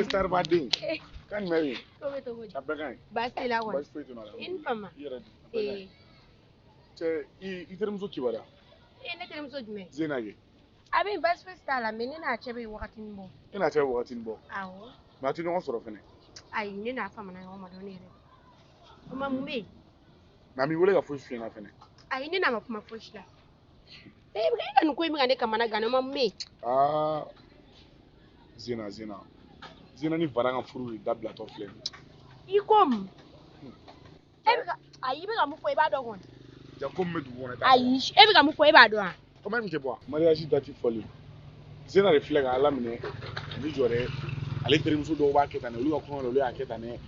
Star Badin. Kan Mary. Abagan. Bastila one. Bastila to na. Infama. Eh. Che I termso kibara. Ne termso jume. Zenage. Abi bastila la menina chebe wakati mbo. Ina che wakati mbo. Awo. Ma ti no soro fene. Ai ni na fama na ngoma do ne re. Kuma mumbe. Na mi wole ga fushi fene fene. Ai ni na mafuma fushi la. Ga kan ko mi ga ne kamana ga no mamme. Ah. Zena. Zena ni varanga furu dabla to flem. Ikom. Ai be ga mu foi ba do hon. Ja kom me du wona ta. Ai, e be ga mu foi ba do ha. Comment me te bois? Mariage dati folie. Zena reflect ala mine. Ni jore. Ale termso do ba ketane lu ko no lu aketane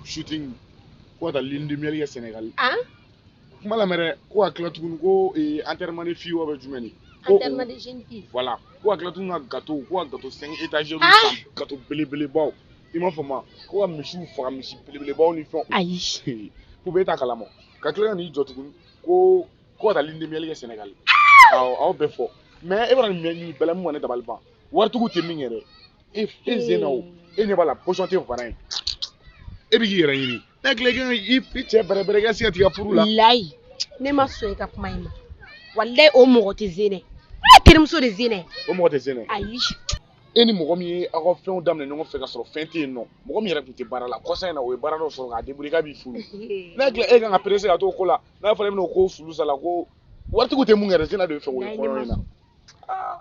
shooting ko ta lindi meli ya Senegal. Ah? Mala mere ko akla tugun ko enterrement de fille wa jumeni. Enterrement de jeune fille. Voilà. Ko akla tugun na gâteau 5 étages gâteau belebele baw. Ima fama ko mishu fa mishi belebele baw ni fon. Ayi. Pour beta kalamo. Ka kla ni jotugun ko ta lindi meli ya Senegal. Aw be fo. Mais e bana ni belamu wane dabalba. Wartugu te mingere. E zena o. E ne bala position te varan. E bi yera yini. Nek legen I piche bere ga siati ga furula. Lai. Ne ma so e ka kuma ima. Wallahi o mo te zene. Termso de zene. O mo te zene. Ayi. Eni mo gomi a ko fen damne no fe ka soro fente no. Mo gomi yera kunte barala ko sa na o bara no soro ga deburi ga bi furu. Nek le e ga presse ga to ko la. Na fa no ko fulu sala ko wartugu te mungere zena do fe wo ko ina.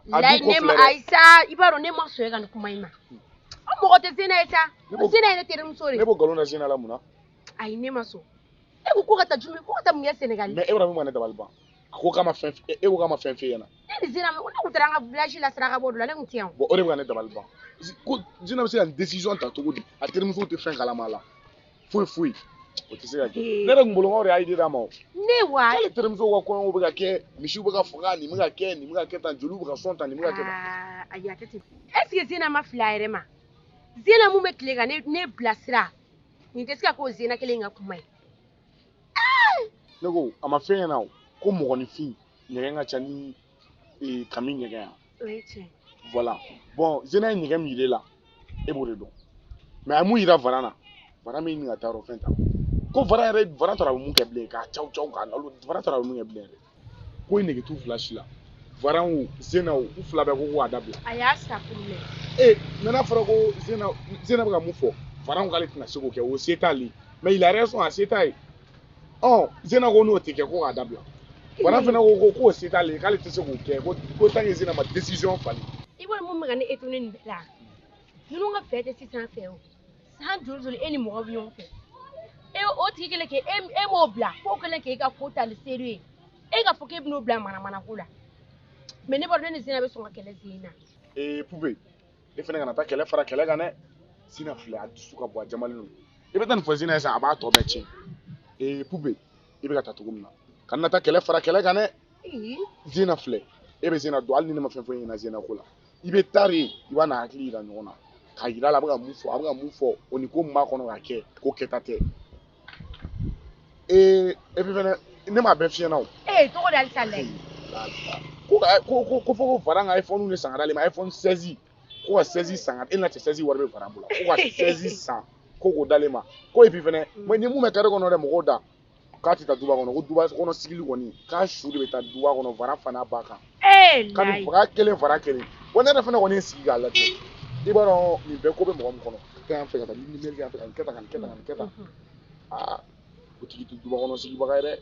Lai ne ma Aisha ibaro ne ma so e ga kuma ima. O mo te zene eta. Zene ne termso re. Ne bo galona zena la muna. Ai ne ma so. E ko ka ta jumi ko ta munye Senegal. Mais Ibrahim mo ne dabalba. Ko kama fen e ko kama fen fe yana. Ne zina me ona kutranga village la sraka bodo la ne mutian. Bon o de ne dabalba. Ko zina se une décision ta to godi. A termso te fen kala mala. Fui. O te se ga. Ne ra ngolo ngore ai dira ma. Ne wa. Le termso wa ko o be ga ke mishu be ga fuga ni me ga ke tan jolu be ga son tan ni me ga ke. Ah ayatete. Est-ce que zina ma flaire ma? Zina mu me klega ne blasira. Ni te ska ko zina kele nga kumai. Nego ama fe yana ko mo ni fi ne nga chani kami ne ga. Oui. Voilà. Bon, zina ni ga mi le la. E bo le do. Mais amu ira varana. Vara me ni ataro fenta. Ko vara tora mu ke ble ka chau ka na lo vara tora mu ke ble. Ko ni ke tu flash la. Vara u zina u fla be ko adabla. Aya sa kulle. Nana fara ko zina be ga mu fo. Vara u kale tina sego ke o setali. Mais il a raison à setai. Oh, zina ko no tike ko adabla. Vara fena ko setali kale tise ko ke ko tangi zina ma décision fali. Ibo mu me ga ne etune ni bela. Nunu nga fete si san fe o. San julu eni mo bi yon fe. E o tike le ke e mo bla. Ko kele ke ka ko ta le sérieux. E ga foke bi no bla mana kula. Mais ne bordo ni zina be songa kele zina. Poube. E fena kana ta kele fara kele ga ne. Sina fle a suka bo jamalinu. E betan fo zina sa aba to be chin. Poube. E be ka ta tugumna. Kana ta kele fara kele ga ne. Zina fle. E be zina do al ni ma fen fo ina zina kula. Ibe tari iba na akili ga nyona. Ka yira la ba mu fo oni ko ma kono ga ke ko ketate. E bi fena ne ma be fie na o. To ko dal sale. Ko fo varanga iPhone ni sangara le ma iPhone 16 ko 16 sangara ina 16 warbe varambula ko 16 sang ko dalema ko e bi fena mo ni mu me kare kono re mo da ka ti ta duba kono ko duba kono sigili koni ka shuri be ta duba kono vara fana baka kan fara kelen wona da fana koni sigi ala te ibaro mi be ko be mo kono kan fe ka ni mer ga kan keta ko ti duba kono sigi baka re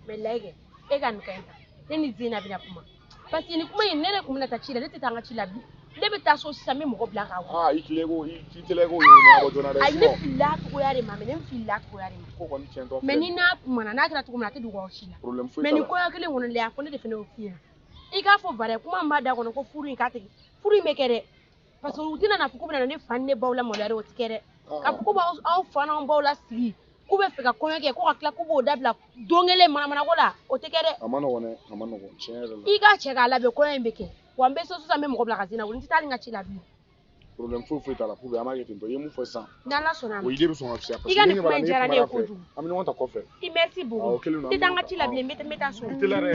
me lege e kan kenta ni zina bina kuma parce que ni kuma yin nene kuma ta chila leti tanga chila bi debe ta so sami mo bla ka wa itilego yo na bo jona re ai ne fila ko yare ma me ne fila ko yare ma ko kon chento me ni na kuma na kira to kuma ta du ko chila problem fu me ni ko yakele wono le afo ne de fene ofia i ka fo bare kuma ma da kono ko furu ka te furu me kere parce que utina na fuku na ne fan ne bawla mo lare o tikere ka fuku ba au fan on bawla sigi k'u bɛ fɛ ka kɔɲɔ kɛ ko ka tila k'u b'o dabila don kelen mana ko la o tɛ kɛ dɛ. A ma nɔgɔn dɛ, a ma nɔgɔn tiɲɛ yɛrɛ la. I k'a cɛ k'a labɛn kɔɲɔ in bɛ kɛ wa n bɛ so sisan n bɛ mɔgɔ bila ka Zena wele n tɛ taa hali n ka ci la bilen. Problème foyi t'a la pour an b'a kɛ ten tɔ i ye mun fɔ sisan. N'Ala sɔnna ma. O idée bɛ sɔn ka fisaya parce I ka que nin kuma in diyara ne ye kojugu. An bɛ ɲɔgɔn ta kɔfɛ. I merci beaucoup. N tɛ taa n ka ci la bilen n bɛ taa so. I tɛ la dɛ.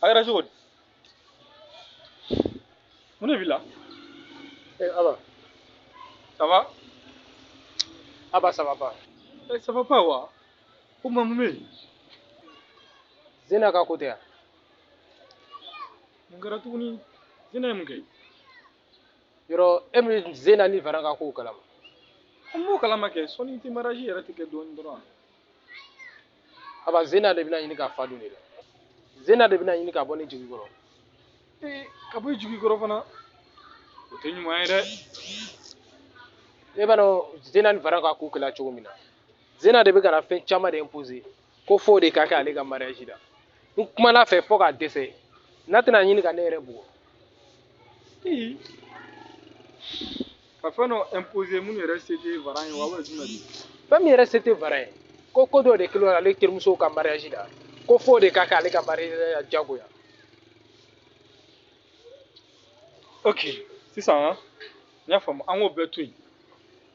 A kɛra cogo di? Mun de b'i la? Aba. Ça va? Aba, ça va pas. Ça va pas wa? Ko mun bɛ yen? Zena ka côté ya. Mun kɛra tuguni? Zena ye mun kɛ? Yɔrɔ e min Zena ni Varan ka kow kalama. An b'o kalama kɛ sɔnni i tɛ mariage yɛrɛ tɛ kɛ dɔɔni dɔrɔn. Aba Zena de bɛna ɲini ka fa don de la. Zena de bɛna ɲini ka bɔ ne jigi kɔrɔ. Ka bɔ i jigi kɔrɔ fana? O tɛ ɲuman ye dɛ. E b'a dɔn Zena ni Varan ka kow kɛla cogo min na. Zena de bɛ ka na fɛn caman de imposer ko fo de ka kɛ ale ka mariage la. N kumana fɛ fo k'a dɛsɛ. N'a tɛna ɲini ka ne yɛrɛ bugɔ. Ka fɛn dɔ imposer minnu yɛrɛ se tɛ Varan ye wa wala jumɛn de? Fɛn min yɛrɛ se tɛ Varan ye. Ko dɔw de kɛlen ale terimusow ka mariage la. Ko fo de ka kɛ ale ka mariage la jagoya. Ok, sisan n y'a faamu an k'o bɛɛ to yen.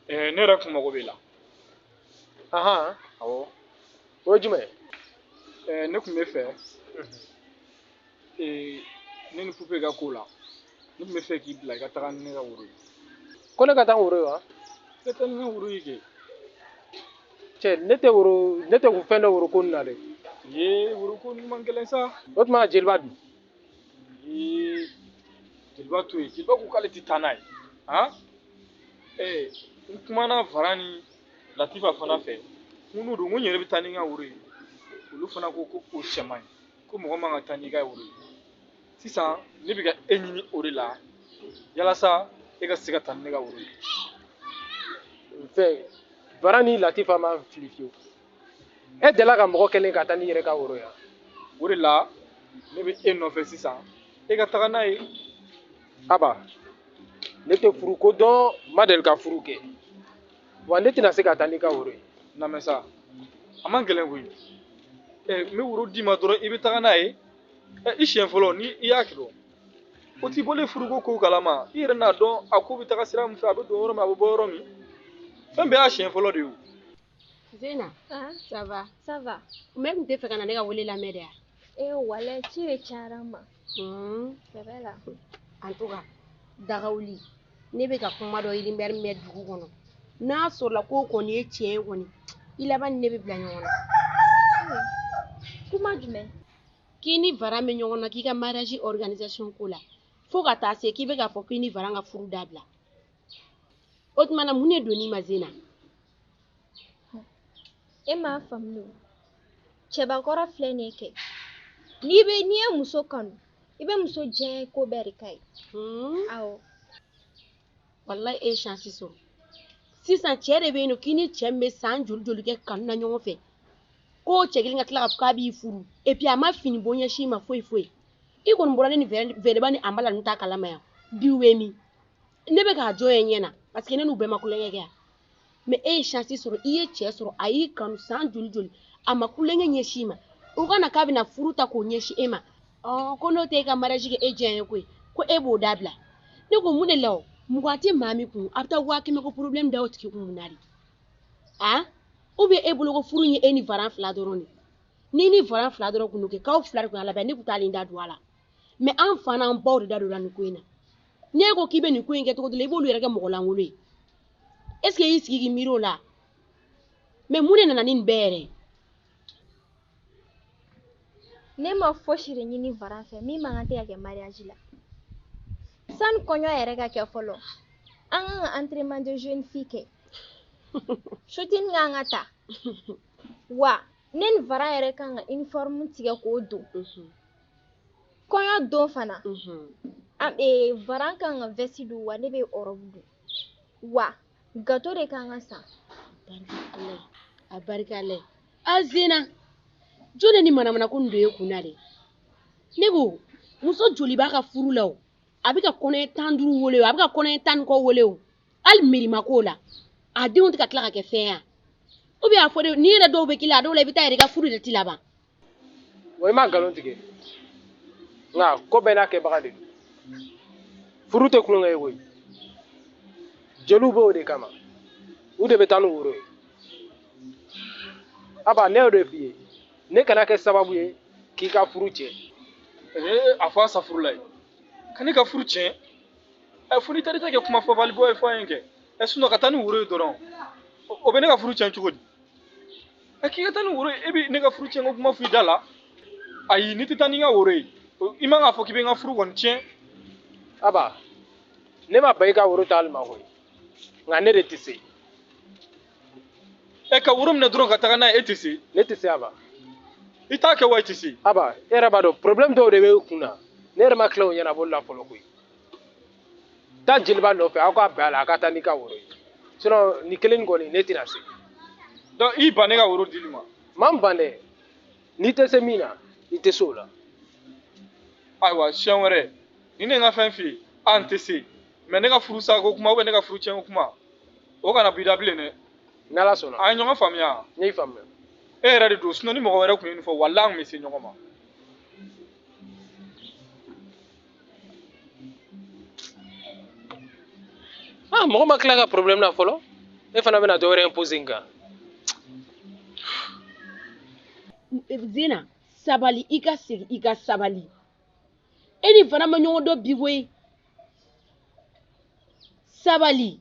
Ne yɛrɛ kun mago b'i la. Ahan, awɔ. O ye jumɛn ye? Ne kun bɛ fɛ ne ni Pupe ka ko la. Ne kun bɛ fɛ k'i bila i ka taga ni ne ka woro ye. Ko ne ka taa woro ye wa? I ka taa ni ne ka woro ye kɛ. Cɛ ne tɛ kun fɛn dɔ woro ko nin na dɛ. Woro ko nin man gɛlɛn sa. O tuma jeliba dun? Jeliba to yen. Jeliba ko k'ale tɛ taa n'a ye. N kumana Varan ni Latifa fana fɛ. N ko n'o don n ko n yɛrɛ bɛ taa ni n ka woro ye. Olu fana ko o cɛ man ɲi. Ko mɔgɔ man ka taa n'i ka woro ye. Sisan ne bɛ ka e ɲini o de la. Yalasa e ka se ka taa ni ne ka woro ye. Fɛn Varan ni Latifa ma fili fiyewu. E delila ka mɔgɔ kɛlen ka taa n'i yɛrɛ ka woro ye. O de la ne bɛ e nɔfɛ sisan. E ka taga n'a ye. Aba, ne tɛ furu ko dɔn, n ma deli ka furu kɛ. Wa ne tɛna se ka taa n'i ka woro ye. Lamɛn sa, a man gɛlɛn koyi. N bɛ woro d'i ma dɔrɔn i bɛ taga n'a ye. I siɲɛ fɔlɔ ni i y'a kɛ dɔn. O t'i bɔlen furuko kow kalama. I yɛrɛ n'a dɔn a ko bɛ taga sira min fɛ a bɛ don yɔrɔ min a bɛ bɔ yɔrɔ min. Fɛn bɛɛ y'a siɲɛ fɔlɔ de ye o. Zena, ça va. Ça va. Mais kun tɛ fɛ ka na ne ka wele lamɛn de ya? Walayi ci de cayara n ma. C'est vrai la. En tout cas, dagawuli ne bɛ ka kuma dɔ yirimɛri mɛn dugu kɔnɔ. N'a sɔrɔla ko kɔni ye tiɲɛ ye kɔni, i laban ni ne bɛ bila ɲɔgɔn na. Kuma jumɛn? K'i ni Varan bɛ ɲɔgɔn na k'i ka mariage organisation ko la. Fo ka taa se k'i bɛ k'a fɔ k'i ni Varan ka furu dabila. O tuma na mun de donn'i ma Zena? E m'a faamu o. Cɛbakɔrɔ filɛ nin ye kɛ. N'i ye muso kanu, i bɛ muso diɲɛ ko bɛɛ de ka ye. Awɔ. Wallahi e ye chance sɔrɔ. Sisan cɛ de bɛ yen nɔ k'i ni cɛ min bɛ san joli kɛ kanu na ɲɔgɔn fɛ. Ko cɛ kelen ka tila k'a fɔ k'a b'i furu. Et puis a ma fini bɔ ɲɛsin ma foyi. I kɔni bɔra ne ni Vɛrɛba ni Anbala ninnu ta kalama yan. Bi u bɛ min? Ne bɛ k'a jɔ ye ɲɛ na parce que ne n'u bɛɛ ma kulonkɛ kɛ yan. Mais e ye chance sɔrɔ i ye cɛ sɔrɔ a y'i kanu san joli a ma kulonkɛ ɲɛsin ma. O kana k'a bɛna furu ta k'o ɲɛsin e ma. Ko n'o tɛ e ka mariage kɛ e diya ye koyi ko e b'o dabila. Ne ko mun de la o? Mugan tɛ maa min kun a bɛ taa 500 ko problème da o tigi kun mun na de? Ou bien e bolo ko furu ye e ni Varan fila dɔrɔn de? Ni ni Varan fila dɔrɔn kun kɛ k'aw fila de kun labɛn ne kun t'ale da don a la. Mais an fa n'an baw de da don la nin ko in na. N'e ko k'i bɛ nin ko in kɛ cogo dɔ la i b'olu yɛrɛ kɛ mɔgɔ lankolon ye. Est-ce que i sigi k'i miiri o la? Mais mun de nana ni nin bɛɛ yɛrɛ? Ne ma fosi de ɲini Varan fɛ min man kan tɛ ka kɛ mariage la. Sani kɔɲɔ yɛrɛ ka kɛ fɔlɔ, an kan ka entraînement de jeune fille kɛ. Shooting kan ka ta. Wa ne ni Varan yɛrɛ kan ka uniforme tigɛ k'o don. kɔɲɔ don fana varan kan ka vɛsi don wa ne bɛ ɔrɔbu don wa gato de kan ka san a barika Ala ye a Zena jɔn de ni manamana ko nin don e kunna de ne ko muso joli b'a ka furu la o a bɛ ka kɔnɔ 15 wele o a bɛ ka kɔnɔ 10 kɔ wele o hali mirima ko la a denw tɛ ka tila ka kɛ fɛn ya ou bien a fɔ de ni yɛrɛ dɔw bɛ k'i la a dɔw la i bɛ taa yɛrɛ i ka furu de ti laban wa i ma nkalon tigɛ nka ko bɛɛ n'a kɛbaga de don furu tɛ kulonkɛ ye koyi jeliw b'o de kama u de bɛ taa n'u woro ye aba ne y'o de f'i ye ne kana kɛ sababu ye k'i ka furu tiɲɛ a fɔ a sa furu la ye ka ne ka furu tiɲɛ fo n'i taara i ta kɛ kuma fɔbali bɔ ye fɔ an ye kɛ sinon ka taa ni woro ye dɔrɔn o bɛ ne ka furu tiɲɛ cogo di k'i ka taa ni woro ye e bɛ ne ka furu tiɲɛ ko kuma f'i da la ayi n'i tɛ taa ni ka woro ye i man ka fɔ k'i bɛ n ka furu kɔni tiɲɛ aba ne ma ba i ka woro ta hali ma koyi nka ne de tɛ se ka woro minɛ dɔrɔn ka taga n'a ye e tɛ se ne tɛ se aba i t'a kɛ wa i tɛ se aba e yɛrɛ b'a dɔn problème dɔw de bɛ i kun na ne yɛrɛ ma tila o ɲɛnabɔli la fɔlɔ koyi taa jeliba nɔfɛ aw ka bɛn a la a ka taa n'i ka woro ye sinon nin kelen nin kɔni ne tɛna se donc i ban ne ka woro dili ma ma n ban dɛ n'i tɛ se min na i tɛ se o la ayiwa siɲɛ wɛrɛ ni ne ye n ka fɛn f'i ye n tɛ se mais ne ka furu sa ko kuma ne ka furu tiɲɛ ko kuma o kana bi da bilen dɛ n'ala sɔnna an ye ɲɔgɔn faamuya n y'i faamuya e yɛrɛ de don sinon ni mɔgɔ wɛrɛ tun ye nin fɔ walahi an tun bɛ se ɲɔgɔn ma mɔgɔ ma tila ka problème na fɔlɔ e fana bɛna dɔ wɛrɛ imposer n kan Zena sabali i ka segin i ka sabali e ni fana ma ɲɔgɔn dɔn bi koyi sabali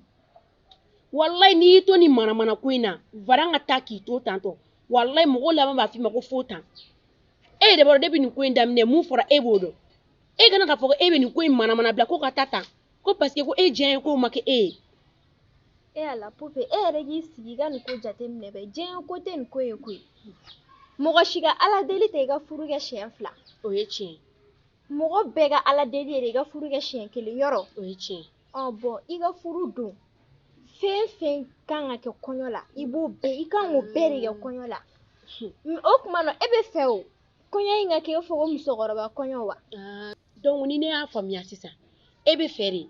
wallahi n'i y'i to ni manamana ko in na varan ka taa k'i to tantɔ wallahi mɔgɔw laban b'a f'i ma ko fo tan e yɛrɛ b'a dɔn depuis nin ko in daminɛ mun fɔra e b'o dɔn e kana k'a fɔ ko e bɛ nin ko in manamana bila ko ka taa tan ko parce que ko e diɲɛ ye k'o ma kɛ e ye e ala pupe e yɛrɛ k'i sigi i ka nin ko jateminɛ bɛ diɲɛ ko tɛ nin ko ye koyi mɔgɔ si ka ala deli tɛ i ka furu kɛ siɲɛ 2 o ye tiɲɛ mɔgɔ bɛɛ ka ala deli ye de i ka furu kɛ siɲɛ 1 yɔrɔ o ye tiɲɛ bon i ka furu don fɛn fɛn kan ka kɛ kɔɲɔ la i b'o bɛɛ i kan k'o bɛɛ de kɛ kɔɲɔ la o tuma na e bɛ fɛ o kɔɲɔ in ka kɛ i fɔ ko musokɔrɔba kɔɲɔ wa donc ni ne y'a faamuya sisan e bɛ fɛ de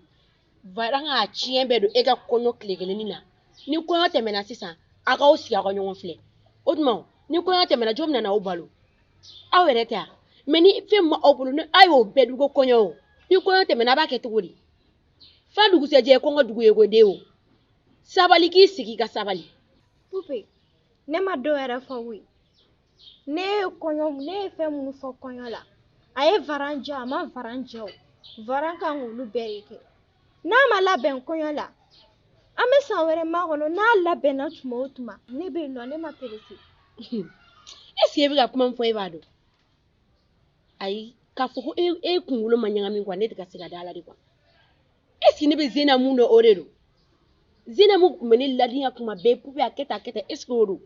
varan k'a tiɲɛ bɛɛ don e ka kɔɲɔ tile kelenni na ni kɔɲɔ tɛmɛna sisan a k'aw sigi aw ka ɲɔgɔn filɛ o tuma ni kɔɲɔ tɛmɛna jɔn bɛ na aw balo aw yɛrɛ tɛ yan mais ni fɛn ma aw bolo ni a y'o bɛɛ dun ko kɔɲɔ o ni kɔɲɔ tɛmɛna a b'a kɛ cogo di fa dugusɛjɛ ye kɔngɔ dugu ye ko den o sabali k'i sigi ka sabali pupe ne ma dɔ yɛrɛ fɔ koyi ne ye fɛn minnu fɔ kɔɲɔ la a ye varan jɛ a ma varan jɛ o varan kan k'olu bɛɛ de kɛ n'a ma labɛn kɔɲɔ la an bɛ san wɛrɛ ma kɔnɔ n'a labɛnna tuma o tuma ne bɛ yen nɔ ne ma perese est ce que e bɛ ka kuma min fɔ e b'a dɔn ayi k'a fɔ ko e kunkolo ma ɲagami quoi ne tɛ ka se ka da la de quoi est ce que ne bɛ Zena mun dɔn o de don Zena mun tun bɛ ne ladiya kuma bɛɛ pupe a kɛ tan est ce que o don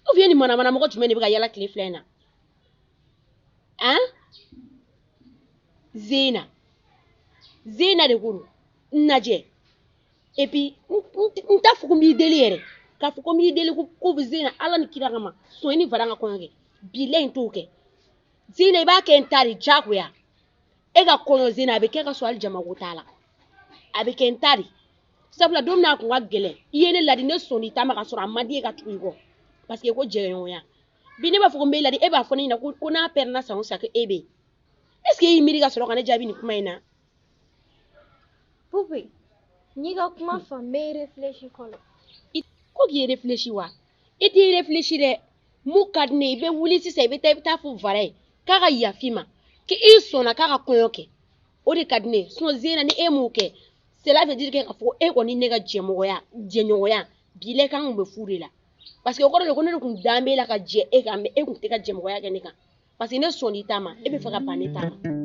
ou bien ni manamana mɔgɔ jumɛn de bɛ ka yala tile fila in na Zena de ko don n lajɛ et puis n t'a fɔ ko n b'i deli yɛrɛ k'a fɔ ko n b'i deli ko bɛ Zena ala ni kira kama sɔn i ni varan ka kɔɲɔ kɛ bilahi n t'o kɛ Zena i b'a kɛ n ta de diyagoya e ka kɔɲɔ Zena a bɛ kɛ ka sɔrɔ hali jamako t'a la a bɛ kɛ n ta de sabula don min a kun ka gɛlɛn i ye ne ladi ne sɔnna i ta ma ka sɔrɔ a man di e ka tugu i kɔ parce que ko jɛɲɔgɔnya bi ne b'a fɔ ko n b'e ladi e b'a fɔ ne ɲɛna ko n'a pɛrɛnna san o san ko e bɛ yen est ce que e y'i miiri ka sɔrɔ ka ne jaabi nin kuma in na pupe n'i ka kuma faamu n bɛ réfléchi fɔlɔ ko k'i réfléchi wa i t'i réfléchi dɛ mun ka di ne ye i bɛ wuli sisan i bɛ taa fɔ varan ye k'a ka yafa i ma k'i sɔnna k'a ka kɔɲɔ kɛ o de ka di ne ye sinon Zena ni e m'o kɛ cela veut dire k'a fɔ ko e kɔni ne ka jɛɲɔgɔnya bilahi k'an kun bɛ fu de la parce que o kɔrɔ de ko ne de kun dalen b'e la ka jɛ e kan mais e kun tɛ ka jɛmɔgɔya kɛ ne kan parce que ne sɔnna i ta ma e bɛ fɛ ka ban ne ta ma